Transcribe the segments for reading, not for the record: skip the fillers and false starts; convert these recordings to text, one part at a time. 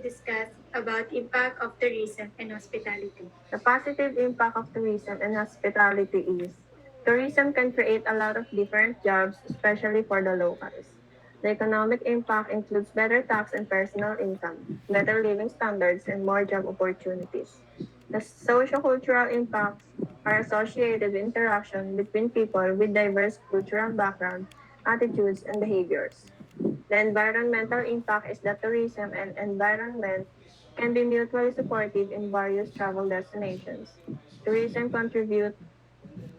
discuss about impact of tourism and hospitality. The positive impact of tourism and hospitality is tourism can create a lot of different jobs, especially for the locals. The economic impact includes better tax and personal income, better living standards, and more job opportunities. The socio-cultural impacts are associated with interaction between people with diverse cultural backgrounds, attitudes, and behaviors. The environmental impact is that tourism and environment can be mutually supportive in various travel destinations. Tourism contributes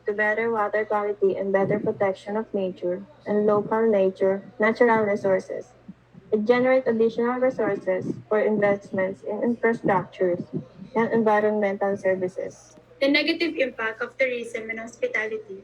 to better water quality and better protection of nature and natural resources. It generates additional resources for investments in infrastructures and environmental services. The negative impact of tourism and hospitality.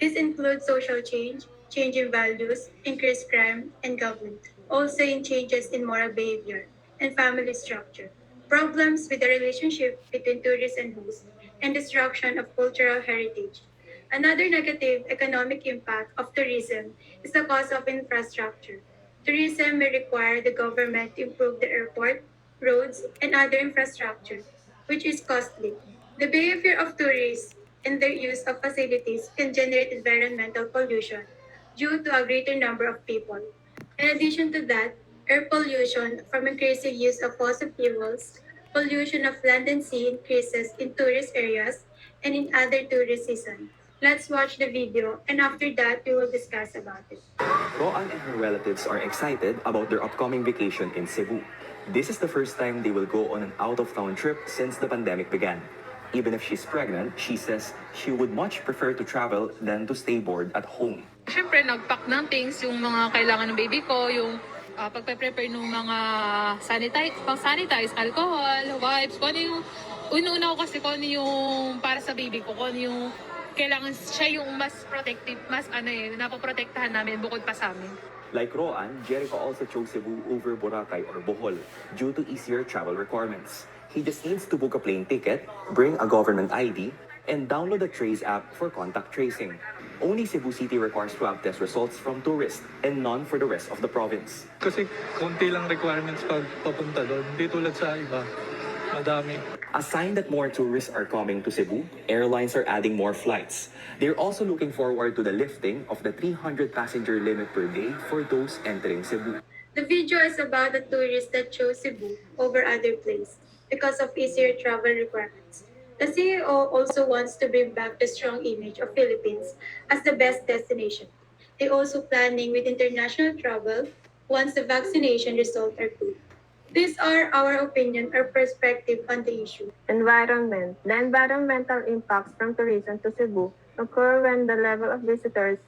This includes social change, change in values, increased crime, and government. Also in changes in moral behavior and family structure. Problems with the relationship between tourists and hosts, and destruction of cultural heritage. Another negative economic impact of tourism is the cost of infrastructure. Tourism may require the government to improve the airport, roads, and other infrastructure, which is costly. The behavior of tourists and their use of facilities can generate environmental pollution due to a greater number of people. In addition to that, air pollution from increasing use of fossil fuels, pollution of land and sea increases in tourist areas and in other tourist seasons. Let's watch the video and after that we will discuss about it. Roan and her relatives are excited about their upcoming vacation in Cebu. This is the first time they will go on an out-of-town trip since the pandemic began. Even if she's pregnant, she says she would much prefer to travel than to stay bored at home. Siyempre, nag-pack ng things, yung mga kailangan ng baby ko, yung pagpe-prepare ng mga pang-sanitize, alcohol, wipes, kung ano yung, una ko kasi kung ano yung para sa baby ko, kung ano yung kailangan siya yung mas protective, mas napoprotektahan namin bukod pa sa amin. Like Roan, Jericho also chose Cebu over Boracay or Bohol due to easier travel requirements. He just needs to book a plane ticket, bring a government ID, and download the Trace app for contact tracing. Only Cebu City requires swab test results from tourists and none for the rest of the province. Kasi konti lang requirements pag papunta doon, hindi tulad sa iba. Madami. A sign that more tourists are coming to Cebu, airlines are adding more flights. They're also looking forward to the lifting of the 300 passenger limit per day for those entering Cebu. The video is about the tourists that chose Cebu over other places because of easier travel requirements. The CEO also wants to bring back the strong image of Philippines as the best destination. They also planning with international travel once the vaccination results are good. These are our opinion or perspective on the issue. Environment. The environmental impacts from tourism to Cebu occur when the level of visitors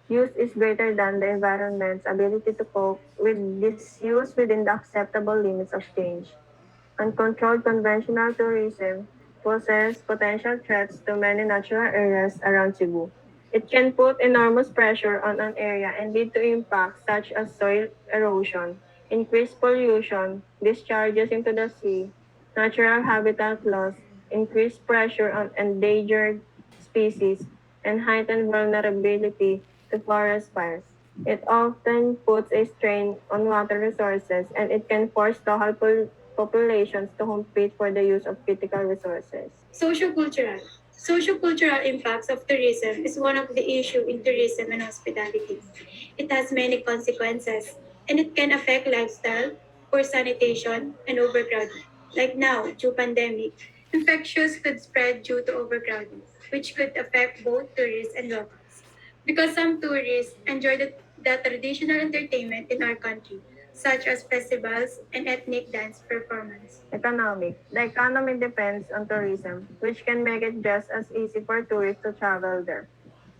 use is greater than the environment's ability to cope with this use within the acceptable limits of change. Uncontrolled conventional tourism poses potential threats to many natural areas around Cebu. It can put enormous pressure on an area and lead to impacts such as soil erosion, increased pollution, discharges into the sea, natural habitat loss, increased pressure on endangered species, and heightened vulnerability to forest fires. It often puts a strain on water resources and it can force local populations to compete for the use of critical resources. Sociocultural. Sociocultural impacts of tourism is one of the issues in tourism and hospitality. It has many consequences, and it can affect lifestyle, poor sanitation, and overcrowding. Like now, due pandemic, infections could spread due to overcrowding, which could affect both tourists and locals. Because some tourists enjoy the traditional entertainment in our country, such as festivals and ethnic dance performance. Economic. The economy depends on tourism, which can make it just as easy for tourists to travel there.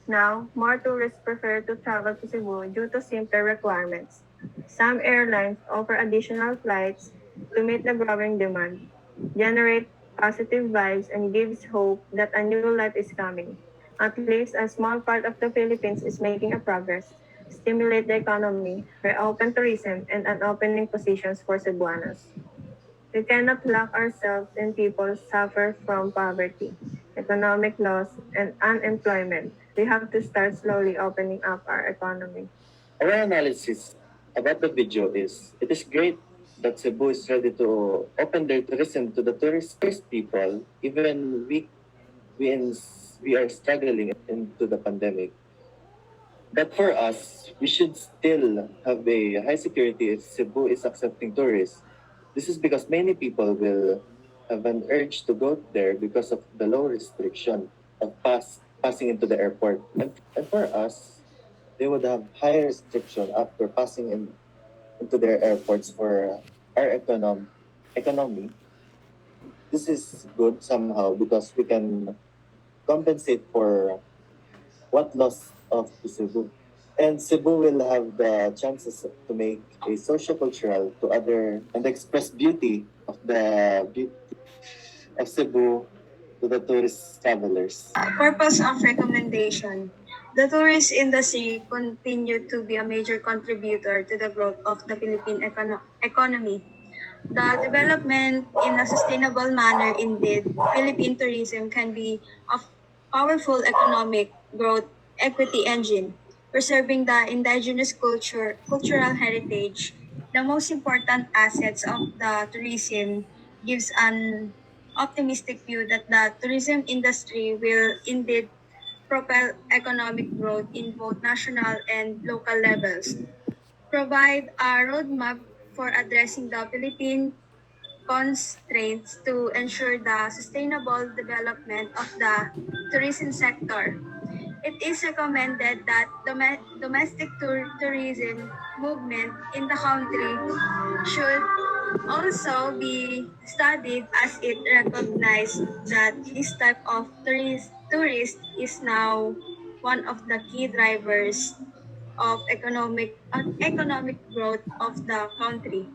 Now, more tourists prefer to travel to Cebu due to simpler requirements. Some airlines offer additional flights to meet the growing demand, generate positive vibes, and gives hope that a new life is coming. At least a small part of the Philippines is making a progress, stimulate the economy, reopen tourism, and opening positions for Cebuanos. We cannot lock ourselves in people suffer from poverty, economic loss, and unemployment. We have to start slowly opening up our economy. Our analysis about the video is, it is great that Cebu is ready to open their tourism to the tourist people, even we are struggling into the pandemic. But for us, we should still have a high security if Cebu is accepting tourists. This is because many people will have an urge to go there because of the low restriction of passing into the airport. And for us, they would have higher restriction after passing into their airports for our economy. This is good somehow because we can compensate for what loss of to Cebu. And Cebu will have the chances to make a socio-cultural to other and express beauty of Cebu to the tourist travelers. Purpose of recommendation. The tourist industry continue to be a major contributor to the growth of the Philippine economy. The development in a sustainable manner indeed, Philippine tourism can be a powerful economic growth equity engine, preserving the indigenous cultural heritage. The most important assets of the tourism gives an optimistic view that the tourism industry will indeed propel economic growth in both national and local levels, provide a roadmap for addressing the Philippine constraints to ensure the sustainable development of the tourism sector. It is recommended that domestic tourism movement in the country should also be studied as it recognizes that this type of tourist is now one of the key drivers of economic growth of the country.